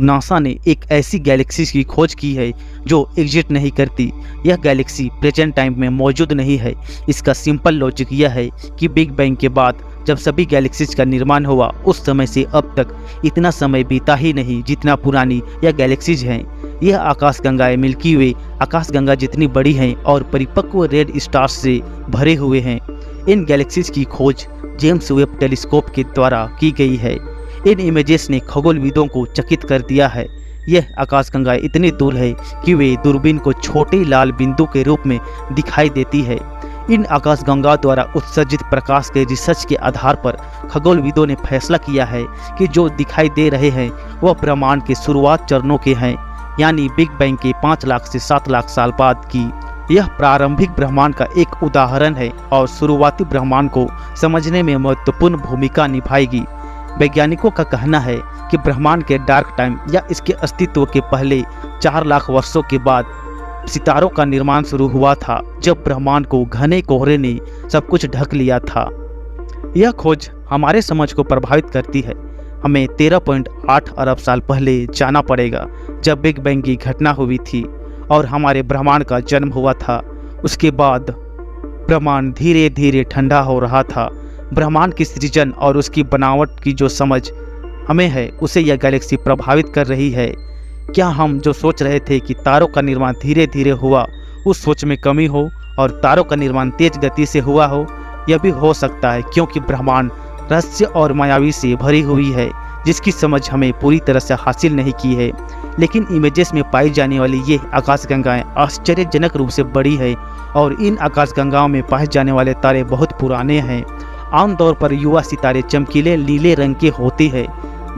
NASA ने एक ऐसी गैलेक्सी की खोज की है जो एग्जिस्ट नहीं करती। यह गैलेक्सी प्रेजेंट टाइम में मौजूद नहीं है। इसका सिंपल लॉजिक यह है कि बिग बैंग के बाद जब सभी गैलेक्सीज का निर्माण हुआ, उस समय से अब तक इतना समय बीता ही नहीं जितना पुरानी यह गैलेक्सीज हैं। यह आकाशगंगाएं मिल्की वे आकाशगंगा जितनी बड़ी हैं और परिपक्व रेड स्टार्स से भरे हुए हैं। इन गैलेक्सीज की खोज जेम्स वेब टेलीस्कोप के द्वारा की गई है। इन इमेजेस ने खगोलविदों को चकित कर दिया है। यह आकाशगंगाएं इतनी दूर है कि वे दूरबीन को छोटे लाल बिंदु के रूप में दिखाई देती है। इन आकाशगंगा द्वारा उत्सर्जित प्रकाश के रिसर्च के आधार पर खगोलविदों ने फैसला किया है कि जो दिखाई दे रहे हैं वह ब्रह्मांड के शुरुआत चरणों के हैं, यानी बिग बैंग के 5 लाख से 7 लाख साल बाद की। यह प्रारंभिक ब्रह्मांड का एक उदाहरण है और शुरुआती ब्रह्मांड को समझने में महत्वपूर्ण भूमिका निभाएगी। वैज्ञानिकों का कहना है कि ब्रह्मांड के डार्क टाइम या इसके अस्तित्व के पहले 4 लाख वर्षों के बाद सितारों का निर्माण शुरू हुआ था, जब ब्रह्मांड को घने कोहरे ने सब कुछ ढक लिया था। यह खोज हमारे समझ को प्रभावित करती है। हमें 13.8 अरब साल पहले जाना पड़ेगा, जब बिग बैंग की घटना हुई थी और हमारे ब्रह्मांड का जन्म हुआ था। उसके बाद ब्रह्मांड धीरे धीरे ठंडा हो रहा था। ब्रह्मांड की सृजन और उसकी बनावट की जो समझ हमें है, उसे यह गैलेक्सी प्रभावित कर रही है। क्या हम जो सोच रहे थे कि तारों का निर्माण धीरे धीरे हुआ, उस सोच में कमी हो और तारों का निर्माण तेज गति से हुआ हो? यह भी हो सकता है, क्योंकि ब्रह्मांड रहस्य और मायावी से भरी हुई है, जिसकी समझ हमें पूरी तरह से हासिल नहीं की है। लेकिन इमेजेस में पाई जाने वाली ये आकाशगंगाएं आश्चर्यजनक रूप से बड़ी है और इन आकाशगंगाओं में पाए जाने वाले तारे बहुत पुराने हैं। आमतौर पर युवा सितारे चमकीले नीले रंग के होते हैं।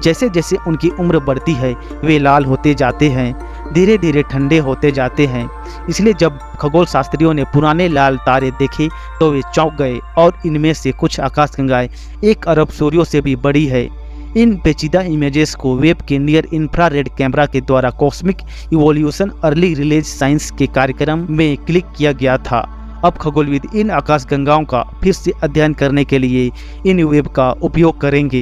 जैसे जैसे उनकी उम्र बढ़ती है, वे लाल होते जाते हैं, धीरे धीरे ठंडे होते जाते हैं। इसलिए जब खगोल शास्त्रियों ने पुराने लाल तारे देखे तो वे चौंक गए और इनमें से कुछ आकाशगंगाएं 1 अरब सूर्यों से भी बड़ी है। इन पेचीदा इमेजेस को वेब के नियर इंफ्रारेड कैमरा के द्वारा cosmic evolution early release science के कार्यक्रम में क्लिक किया गया था। अब खगोलविद इन आकाशगंगाओं का फिर से अध्ययन करने के लिए इन वेब का उपयोग करेंगे।